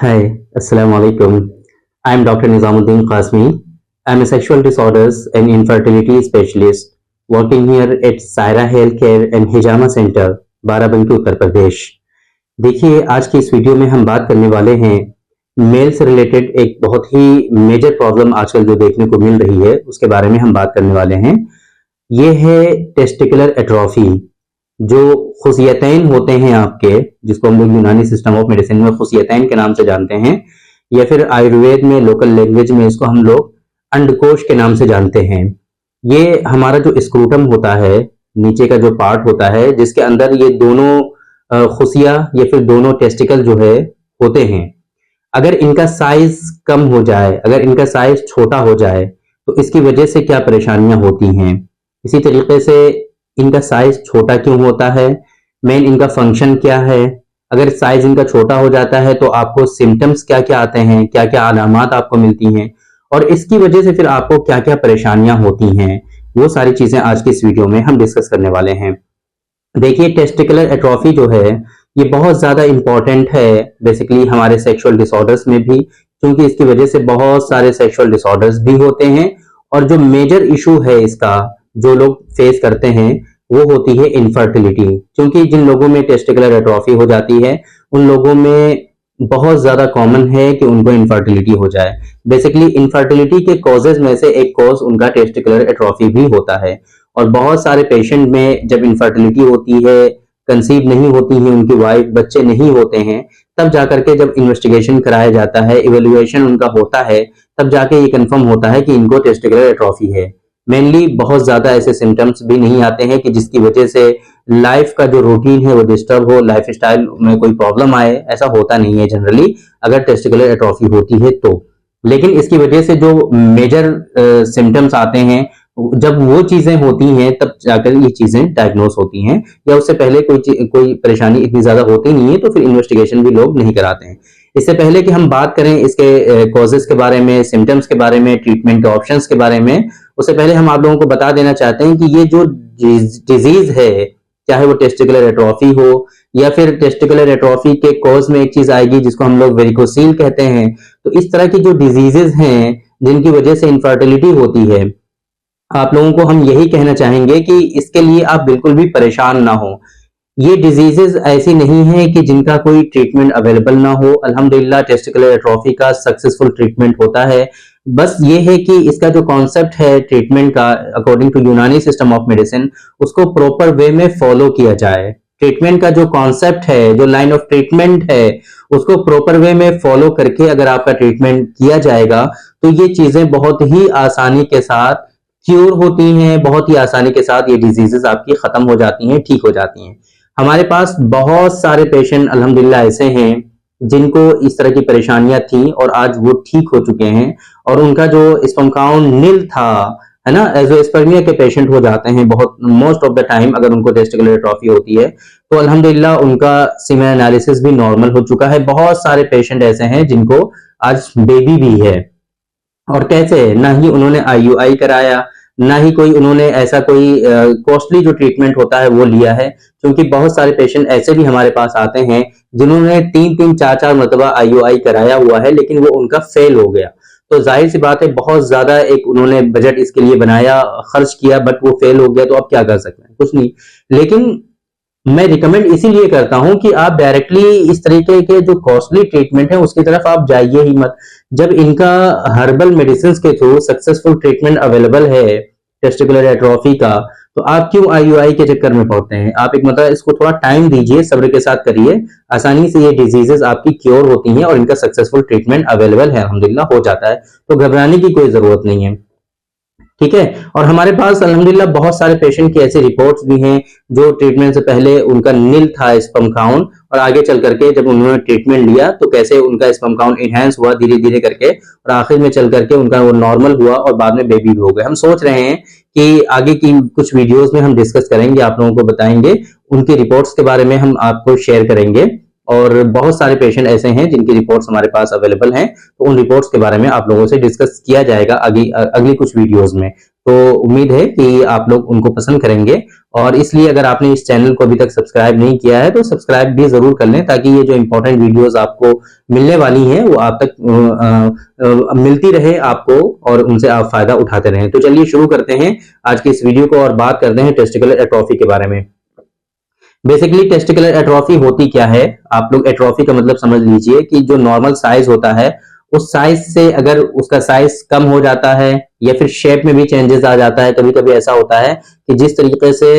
Hi, Assalamu alaikum. I am Dr. Nizamuddin Qasmi. I am a sexual disorders and infertility specialist working here at Saira Healthcare and Hijama Center, Barabanki Uttar Pradesh. देखिए, आज की इस video में हम बात करने वाले हैं मेल से रिलेटेड एक बहुत ही मेजर प्रॉब्लम आजकल जो देखने को मिल रही है उसके बारे में हम बात करने वाले हैं। ये है टेस्टिकुलर एट्रोफी। जो खुसियतैन होते हैं आपके, जिसको हम लोग यूनानी सिस्टम ऑफ मेडिसिन में खुसियतैन के नाम से जानते हैं, या फिर आयुर्वेद में लोकल लैंग्वेज में इसको हम लोग अंडकोश के नाम से जानते हैं। ये हमारा जो स्क्रूटम होता है, नीचे का जो पार्ट होता है जिसके अंदर ये दोनों खुसिया या फिर दोनों टेस्टिकल जो है होते हैं। अगर इनका साइज कम हो जाए, अगर इनका साइज छोटा हो जाए तो इसकी वजह से क्या परेशानियां होती हैं। इसी तरीके से इनका साइज छोटा क्यों होता है, मेन इनका फंक्शन क्या है। अगर साइज इनका छोटा हो जाता है तो आपको सिम्टम्स क्या क्या आते हैं, क्या क्या अलामात आपको मिलती हैं, और इसकी वजह से फिर आपको क्या क्या परेशानियां होती हैं, वो सारी चीजें आज की इस वीडियो में हम डिस्कस करने वाले हैं। देखिए, टेस्टिकुलर एट्रोफी जो है ये बहुत ज्यादा इंपॉर्टेंट है बेसिकली हमारे सेक्सुअल डिसऑर्डर्स में भी, क्योंकि इसकी वजह से बहुत सारे सेक्सुअल डिसऑर्डर्स भी होते हैं। और जो मेजर इशू है इसका जो लोग फेस करते हैं वो होती है इनफर्टिलिटी। क्योंकि जिन लोगों में टेस्टिकुलर एट्रोफी हो जाती है उन लोगों में बहुत ज्यादा कॉमन है कि उनको इनफर्टिलिटी हो जाए। बेसिकली इनफर्टिलिटी के कॉजेज में से एक कॉज उनका टेस्टिकुलर एट्रोफी भी होता है। और बहुत सारे पेशेंट में जब इनफर्टिलिटी होती है, कंसीव नहीं होती है उनकी वाइफ, बच्चे नहीं होते हैं, तब जाकर के जब इन्वेस्टिगेशन कराया जाता है, इवेल्युएशन उनका होता है, तब जाके ये कंफर्म होता है कि इनको टेस्टिकुलर एट्रोफी है। मेनली बहुत ज्यादा ऐसे सिम्टम्स भी नहीं आते हैं कि जिसकी वजह से लाइफ का जो रूटीन है वो डिस्टर्ब हो, लाइफ स्टाइल में कोई प्रॉब्लम आए, ऐसा होता नहीं है जनरली अगर टेस्टिकुलर एट्रोफी होती है तो। लेकिन इसकी वजह से जो मेजर सिम्टम्स आते हैं, जब वो चीजें होती हैं तब जाकर ये चीजें डायग्नोस होती हैं, या उससे पहले कोई परेशानी इतनी ज्यादा होती नहीं है तो फिर इन्वेस्टिगेशन भी लोग नहीं कराते हैं। इससे पहले कि हम बात करें इसके कॉजेस के बारे में, सिम्टम्स के बारे में, ट्रीटमेंट के ऑप्शंस के बारे में, उससे पहले हम आप लोगों को बता देना चाहते हैं कि ये जो डिजीज है, चाहे वो टेस्टिकुलर एट्रोफी हो या फिर टेस्टिकुलर एट्रोफी के कॉज में एक चीज आएगी जिसको हम लोग वेरिकोसील कहते हैं। तो इस तरह की जो डिजीजेस हैं जिनकी वजह से इनफर्टिलिटी होती है, आप लोगों को हम यही कहना चाहेंगे कि इसके लिए आप बिल्कुल भी परेशान ना हो। ये डिजीजेस ऐसी नहीं है कि जिनका कोई ट्रीटमेंट अवेलेबल ना हो। अल्हम्दुलिल्लाह टेस्टिकुलर एट्रोफी का सक्सेसफुल ट्रीटमेंट होता है। बस ये है कि इसका जो कॉन्सेप्ट है ट्रीटमेंट का, अकॉर्डिंग टू यूनानी सिस्टम ऑफ मेडिसिन, उसको प्रॉपर वे में फॉलो किया जाए। ट्रीटमेंट का जो कॉन्सेप्ट है, जो लाइन ऑफ ट्रीटमेंट है, उसको प्रॉपर वे में फॉलो करके अगर आपका ट्रीटमेंट किया जाएगा तो ये चीजें बहुत ही आसानी के साथ क्योर होती हैं, बहुत ही आसानी के साथ ये डिजीजेस आपकी खत्म हो जाती हैं, ठीक हो जाती हैं। हमारे पास बहुत सारे पेशेंट अल्हम्दुलिल्लाह ऐसे हैं जिनको इस तरह की परेशानियां थी और आज वो ठीक हो चुके हैं, और उनका जो स्पर्म काउंट नील था, है ना, एजोस्पर्मिया के पेशेंट हो जाते हैं बहुत मोस्ट ऑफ द टाइम अगर उनको टेस्टिकुलर एट्रोफी होती है, तो अल्हम्दुलिल्लाह उनका सीमेन एनालिसिस भी नॉर्मल हो चुका है। बहुत सारे पेशेंट ऐसे हैं जिनको आज बेबी भी है। और कैसे, ना ही उन्होंने आईयूआई कराया, ना ही कोई उन्होंने ऐसा कोई कॉस्टली जो ट्रीटमेंट होता है वो लिया है। क्योंकि बहुत सारे पेशेंट ऐसे भी हमारे पास आते हैं जिन्होंने 3-3 4-4 मरतबा आईयूआई कराया हुआ है लेकिन वो उनका फेल हो गया। तो जाहिर सी बात है बहुत ज्यादा एक उन्होंने बजट इसके लिए बनाया, खर्च किया, बट वो फेल हो गया, तो अब क्या कर सकते हैं, कुछ नहीं। लेकिन मैं रिकमेंड इसीलिए करता हूं कि आप डायरेक्टली इस तरीके के जो कॉस्टली ट्रीटमेंट है उसकी तरफ आप जाइए ही मत। जब इनका हर्बल मेडिसिन के थ्रू सक्सेसफुल ट्रीटमेंट अवेलेबल है टेस्टिकुलर एट्रोफी का, तो आप क्यों आईयूआई के चक्कर में पड़ते हैं। आप एक मतलब इसको थोड़ा टाइम दीजिए, सब्र के साथ करिए, आसानी से ये डिजीजेस आपकी क्योर होती हैं और इनका सक्सेसफुल ट्रीटमेंट अवेलेबल है, अल्हम्दुलिल्लाह हो जाता है। तो घबराने की कोई जरूरत नहीं है, ठीक है। और हमारे पास अल्हम्दुलिल्लाह बहुत सारे पेशेंट की ऐसी रिपोर्ट्स भी हैं जो ट्रीटमेंट से पहले उनका नील था स्पर्म काउंट, और आगे चल करके जब उन्होंने ट्रीटमेंट लिया तो कैसे उनका स्पर्म काउंट इनहेंस हुआ धीरे धीरे करके, और आखिर में चल करके उनका वो नॉर्मल हुआ और बाद में बेबी भी हो गए। हम सोच रहे हैं कि आगे की कुछ वीडियोस में हम डिस्कस करेंगे, आप लोगों को बताएंगे, उनकी रिपोर्ट्स के बारे में हम आपको शेयर करेंगे। और बहुत सारे पेशेंट ऐसे हैं जिनकी रिपोर्ट्स हमारे पास अवेलेबल हैं, तो उन रिपोर्ट्स के बारे में आप लोगों से डिस्कस किया जाएगा अगली कुछ वीडियोस में। तो उम्मीद है कि आप लोग उनको पसंद करेंगे, और इसलिए अगर आपने इस चैनल को अभी तक सब्सक्राइब नहीं किया है तो सब्सक्राइब भी जरूर कर लें, ताकि ये जो इंपॉर्टेंट वीडियोस आपको मिलने वाली हैं वो आप तक मिलती रहे आपको, और उनसे आप फायदा उठाते रहें। तो चलिए शुरू करते हैं आज की इस वीडियो को और बात करते हैं टेस्टिकुलर एट्रोफी के बारे में। बेसिकली टेस्टिकुलर एट्रोफी होती क्या है, आप लोग एट्रोफी का मतलब समझ लीजिए कि जो नॉर्मल साइज होता है उस साइज से अगर उसका साइज कम हो जाता है या फिर शेप में भी चेंजेस आ जाता है। कभी कभी ऐसा होता है कि जिस तरीके से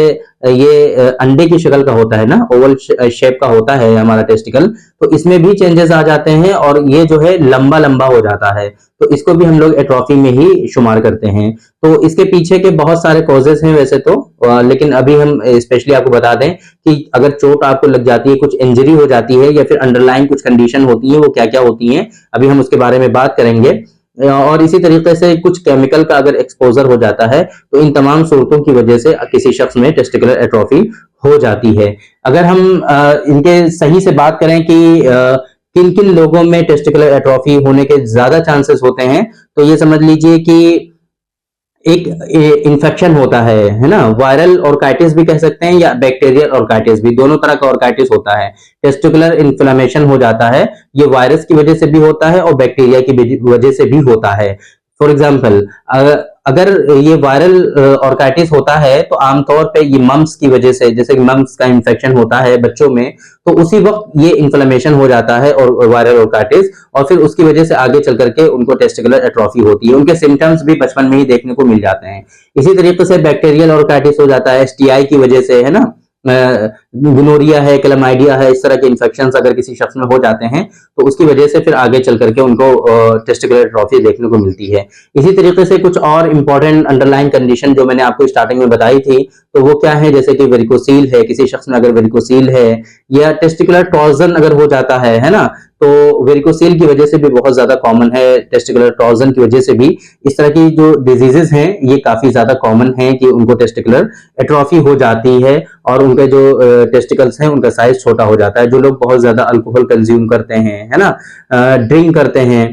ये अंडे की शक्ल का होता है ना, ओवल शेप का होता है हमारा टेस्टिकल, तो इसमें भी चेंजेस आ जाते हैं और ये जो है लंबा लंबा हो जाता है, तो इसको भी हम लोग एट्रोफी में ही शुमार करते हैं। तो इसके पीछे के बहुत सारे कॉजेस हैं वैसे तो, लेकिन अभी हम स्पेशली आपको बता दें कि अगर चोट आपको लग जाती है, कुछ इंजरी हो जाती है या फिर अंडरलाइन कुछ कंडीशन होती है, वो क्या क्या होती हैं अभी हम उसके बारे में बात करेंगे। और इसी तरीके से कुछ केमिकल का अगर एक्सपोजर हो जाता है तो इन तमाम सूरतों की वजह से किसी शख्स में टेस्टिकुलर एट्रोफी हो जाती है। अगर हम इनके सही से बात करें कि किन किन लोगों में टेस्टिकुलर एट्रोफी होने के ज्यादा चांसेस होते हैं, तो ये समझ लीजिए कि एक इन्फेक्शन होता है ना, वायरल ऑर्काइटिस भी कह सकते हैं या बैक्टीरियल ऑर्काइटिस भी, दोनों तरह का ऑर्काइटिस होता है। टेस्टिकुलर इन्फ्लेमेशन हो जाता है, ये वायरस की वजह से भी होता है और बैक्टीरिया की वजह से भी होता है। फॉर एग्जाम्पल, अगर ये वायरल ऑर्काइटिस होता है तो आमतौर पे ये मम्स की वजह से, जैसे मम्स का इन्फेक्शन होता है बच्चों में, तो उसी वक्त ये इन्फ्लेमेशन हो जाता है और वायरल ऑर्काइटिस, और फिर उसकी वजह से आगे चल करके उनको टेस्टिकुलर एट्रोफी होती है। उनके सिम्टम्स भी बचपन में ही देखने को मिल जाते हैं। इसी तरीके से बैक्टीरियल ऑर्काइटिस हो जाता है एसटीआई की वजह से, है ना, गुनोरिया है, क्लमाइडिया है, इस तरह के इन्फेक्शन अगर किसी शख्स में हो जाते हैं तो उसकी वजह से फिर आगे चल करके उनको टेस्टिकुलर एट्रोफी देखने को मिलती है। इसी तरीके से कुछ और इंपॉर्टेंट अंडरलाइन कंडीशन जो मैंने आपको स्टार्टिंग में बताई थी, तो वो क्या है, जैसे कि वेरिकोसील है, किसी शख्स में अगर वेरिकोसील है या टेस्टिकुलर टॉर्जन अगर हो जाता है ना, तो वेरिकोसील की वजह से भी बहुत ज्यादा कॉमन है, टेस्टिकुलर टॉर्जन की वजह से भी। इस तरह की जो डिजीजेस हैं ये काफी ज्यादा कॉमन है कि उनको टेस्टिकुलर एट्रोफी हो जाती है और उनके जो टेस्टिकल्स हैं उनका साइज छोटा हो जाता है। जो लोग बहुत ज्यादा अल्कोहल कंज्यूम करते हैं, है ना, ड्रिंक करते हैं,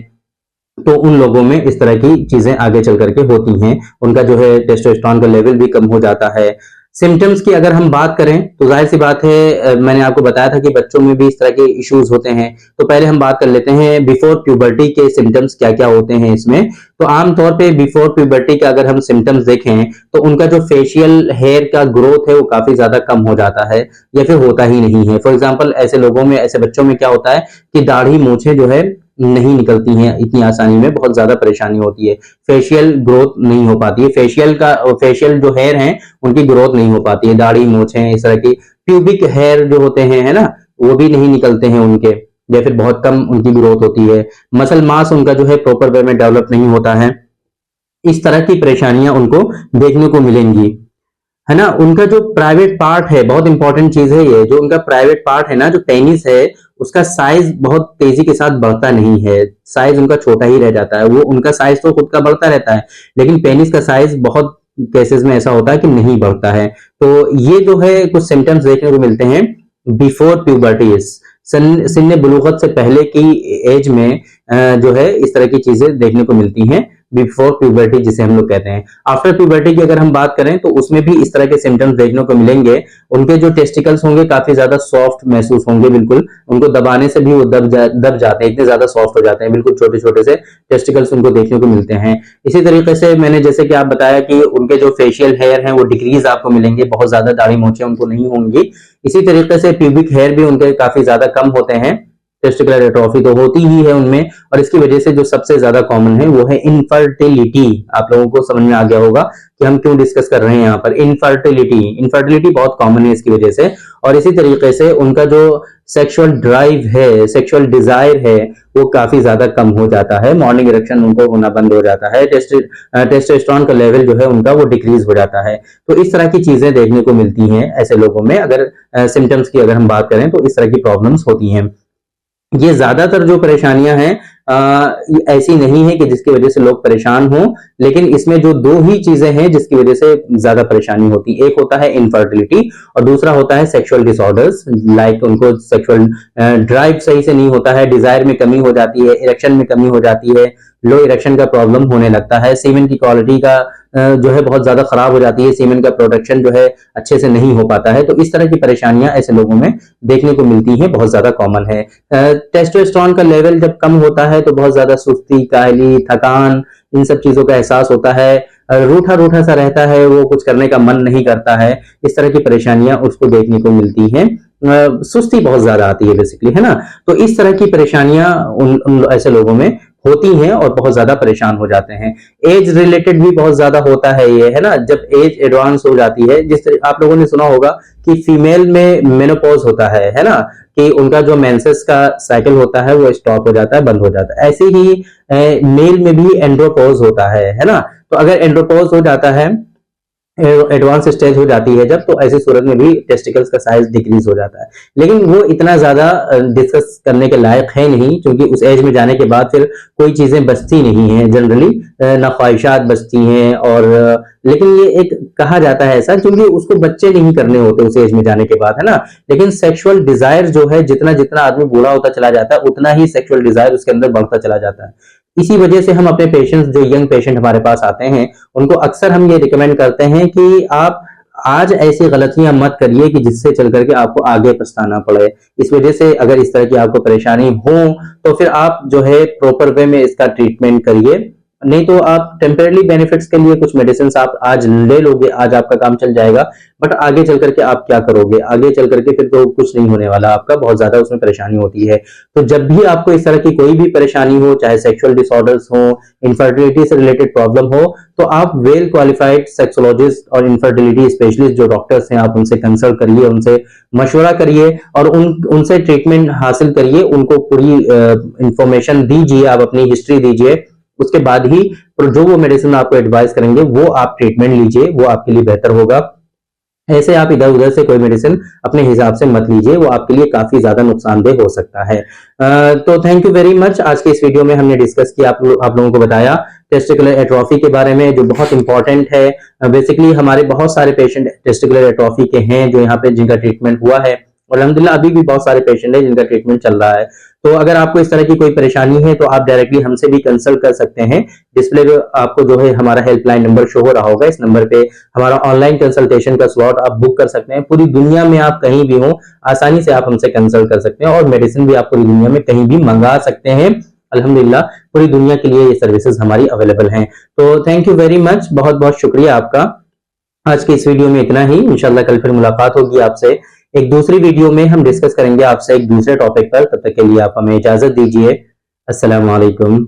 तो उन लोगों में इस तरह की चीजें आगे चल करके होती हैं। उनका जो है टेस्टोस्टेरोन का लेवल भी कम हो जाता है। सिम्टम्स की अगर हम बात करें तो जाहिर सी बात है, मैंने आपको बताया था कि बच्चों में भी इस तरह के इश्यूज होते हैं। तो पहले हम बात कर लेते हैं बिफोर प्यूबर्टी के सिम्टम्स क्या क्या होते हैं इसमें। तो आमतौर पे बिफोर प्यूबर्टी के अगर हम सिम्टम्स देखें तो उनका जो फेशियल हेयर का ग्रोथ है वो काफी ज्यादा कम हो जाता है या फिर होता ही नहीं है। फॉर एग्जाम्पल, ऐसे लोगों में, ऐसे बच्चों में क्या होता है कि दाढ़ी मूछें जो है नहीं निकलती हैं इतनी आसानी में, बहुत ज्यादा परेशानी होती है, फेशियल ग्रोथ नहीं हो पाती है, फेशियल जो हेयर हैं उनकी ग्रोथ नहीं हो पाती है, दाढ़ी मूछें इस तरह की प्यूबिक हेयर जो होते हैं, है ना, वो भी नहीं निकलते हैं उनके, या फिर बहुत कम उनकी ग्रोथ होती है। मसल मास उनका जो है प्रॉपर वे में डेवलप नहीं होता है। इस तरह की परेशानियां उनको देखने को मिलेंगी, है ना। उनका जो प्राइवेट पार्ट है, बहुत इंपॉर्टेंट चीज है ये, जो उनका प्राइवेट पार्ट है ना, जो पेनिस है, उसका साइज बहुत तेजी के साथ बढ़ता नहीं है, साइज उनका छोटा ही रह जाता है। वो उनका साइज तो खुद का बढ़ता रहता है, लेकिन पेनिस का साइज बहुत केसेस में ऐसा होता है कि नहीं बढ़ता है। तो ये जो है कुछ सिम्टम्स देखने को मिलते हैं बिफोर प्यूबर्टी, सिन्ने बुलूगत से पहले की एज में जो है इस तरह की चीजें देखने को मिलती हैं, बिफोर प्यूबर्टी जिसे हम लोग कहते हैं। आफ्टर प्यूबर्टी की अगर हम बात करें तो उसमें भी इस तरह के सिम्टम्स देखने को मिलेंगे। उनके जो टेस्टिकल्स होंगे काफी ज्यादा सॉफ्ट महसूस होंगे, बिल्कुल उनको दबाने से भी वो दब जाते हैं, इतने ज्यादा सॉफ्ट हो जाते हैं, बिल्कुल छोटे छोटे से टेस्टिकल्स उनको देखने को मिलते हैं। इसी तरीके से मैंने जैसे कि आप बताया कि उनके जो फेशियल हेयर हैं वो डिक्रीज आपको मिलेंगे, बहुत ज्यादा दाढ़ी मूंछें उनको नहीं होंगी। इसी तरीके से प्यूबिक हेयर भी उनके काफी ज्यादा कम होते हैं। टेस्टिकुलर एट्रोफी तो होती ही है उनमें, और इसकी वजह से जो सबसे ज्यादा कॉमन है वो है इनफर्टिलिटी। आप लोगों को समझ में आ गया होगा कि हम क्यों डिस्कस कर रहे हैं यहाँ पर इनफर्टिलिटी बहुत कॉमन है इसकी वजह से। और इसी तरीके से उनका जो सेक्सुअल ड्राइव है, सेक्सुअल डिजायर है, वो काफी ज्यादा कम हो जाता है, मॉर्निंग इरेक्शन उनको होना बंद हो जाता है, टेस्टोस्टेरोन का लेवल जो है उनका वो डिक्रीज हो जाता है। तो इस तरह की चीजें देखने को मिलती हैं ऐसे लोगों में। अगर सिम्टम्स की अगर हम बात करें तो इस तरह की प्रॉब्लम्स होती हैं। ये ज्यादातर जो परेशानियां हैं ऐसी नहीं है कि जिसकी वजह से लोग परेशान हों, लेकिन इसमें जो दो ही चीजें हैं जिसकी वजह से ज्यादा परेशानी होती है, एक होता है इनफर्टिलिटी और दूसरा होता है सेक्सुअल डिसऑर्डर्स, लाइक उनको सेक्सुअल ड्राइव सही से नहीं होता है, डिजायर में कमी हो जाती है, इरेक्शन में कमी हो जाती है, लो इरेक्शन का प्रॉब्लम होने लगता है, सीमेन की क्वालिटी का जो है बहुत ज्यादा खराब हो जाती है, सीमेन का प्रोडक्शन जो है अच्छे से नहीं हो पाता है। तो इस तरह की परेशानियां ऐसे लोगों में देखने को मिलती हैं, बहुत ज्यादा कॉमन है। टेस्टोस्टेरोन का लेवल जब कम होता है तो बहुत ज्यादा सुस्ती, काहली, थकान, इन सब चीजों का एहसास होता है, रूठा रूठा सा रहता है, वो कुछ करने का मन नहीं करता है, इस तरह की परेशानियां उसको देखने को मिलती हैं। सुस्ती बहुत ज्यादा आती है बेसिकली, है ना। तो इस तरह की परेशानियां उन ऐसे लोगों में होती हैं और बहुत ज्यादा परेशान हो जाते हैं। एज रिलेटेड भी बहुत ज्यादा होता है ये, है ना। जब एज एडवांस हो जाती है, जिस तरह आप लोगों ने सुना होगा कि फीमेल में मेनोपॉज होता है ना, कि उनका जो मेंसेस का साइकिल होता है वो स्टॉप हो जाता है, बंद हो जाता है। ऐसे ही मेल में भी एंड्रोपॉज होता है ना। तो अगर एंड्रोपॉज हो जाता है, एडवांस स्टेज हो जाती है जब, तो ऐसी सूरत में भी टेस्टिकल्स का साइज डिक्रीज हो जाता है। लेकिन वो इतना ज्यादा डिस्कस करने के लायक है नहीं, क्योंकि उस एज में जाने के बाद फिर कोई चीजें बचती नहीं है जनरली, ना ख्वाहिशात बचती हैं। और लेकिन ये एक कहा जाता है ऐसा, क्योंकि उसको बच्चे नहीं करने होते उस एज में जाने के बाद, है ना। लेकिन सेक्सुअल डिजायर जो है, जितना जितना आदमी बूढ़ा होता चला जाता है उतना ही सेक्सुअल डिजायर उसके अंदर बढ़ता चला जाता है। इसी वजह से हम अपने पेशेंट्स, जो यंग पेशेंट हमारे पास आते हैं, उनको अक्सर हम ये रिकमेंड करते हैं कि आप आज ऐसी गलतियां मत करिए कि जिससे चल करके आपको आगे पछताना पड़े। इस वजह से अगर इस तरह की आपको परेशानी हो तो फिर आप जो है प्रॉपर वे में इसका ट्रीटमेंट करिए। नहीं तो आप टेम्परेरी बेनिफिट्स के लिए कुछ मेडिसिन आप आज ले लोगे, आज आपका काम चल जाएगा, बट आगे चल करके आप क्या करोगे, आगे चल करके फिर तो कुछ नहीं होने वाला आपका, बहुत ज्यादा उसमें परेशानी होती है। तो जब भी आपको इस तरह की कोई भी परेशानी हो, चाहे सेक्सुअल डिसऑर्डर्स हो, इनफर्टिलिटी से रिलेटेड प्रॉब्लम हो, तो आप वेल क्वालिफाइड सेक्सोलॉजिस्ट और इनफर्टिलिटी स्पेशलिस्ट जो डॉक्टर्स हैं, आप उनसे कंसल्ट करिए, उनसे मशवरा करिए और उनसे ट्रीटमेंट हासिल करिए। उनको पूरी इंफॉर्मेशन दीजिए, आप अपनी हिस्ट्री दीजिए, उसके बाद ही जो वो मेडिसिन आपको एडवाइस करेंगे वो आप ट्रीटमेंट लीजिए, वो आपके लिए बेहतर होगा। ऐसे आप इधर उधर से कोई मेडिसिन अपने हिसाब से मत लीजिए, वो आपके लिए काफी ज्यादा नुकसानदेह हो सकता है। तो थैंक यू वेरी मच। आज के इस वीडियो में हमने डिस्कस किया, आप लोगों को बताया टेस्टिकुलर एट्रोफी के बारे में, जो बहुत इंपॉर्टेंट है। बेसिकली हमारे बहुत सारे पेशेंट टेस्टिकुलर एट्रोफी के हैं जो यहाँ पे जिनका ट्रीटमेंट हुआ है, और अल्हम्दुलिल्लाह अभी भी बहुत सारे पेशेंट हैं जिनका ट्रीटमेंट चल रहा है। तो अगर आपको इस तरह की कोई परेशानी है तो आप डायरेक्टली हमसे भी कंसल्ट कर सकते हैं। डिस्प्ले पे आपको जो है हमारा हेल्पलाइन नंबर शो हो रहा होगा, इस नंबर पे हमारा ऑनलाइन कंसल्टेशन का स्लॉट आप बुक कर सकते हैं। पूरी दुनिया में आप कहीं भी हो, आसानी से आप हमसे कंसल्ट कर सकते हैं, और मेडिसिन भी आप पूरी दुनिया में कहीं भी मंगा सकते हैं। अल्हम्दुलिल्लाह पूरी दुनिया के लिए ये सर्विसेज हमारी अवेलेबल हैं। तो थैंक यू वेरी मच, बहुत बहुत शुक्रिया आपका। आज के इस वीडियो में इतना ही। इंशाल्लाह कल फिर मुलाकात होगी आपसे एक दूसरी वीडियो में, हम डिस्कस करेंगे आपसे एक दूसरे टॉपिक पर। तब तक के लिए आप हमें इजाजत दीजिए। अस्सलाम वालेकुम।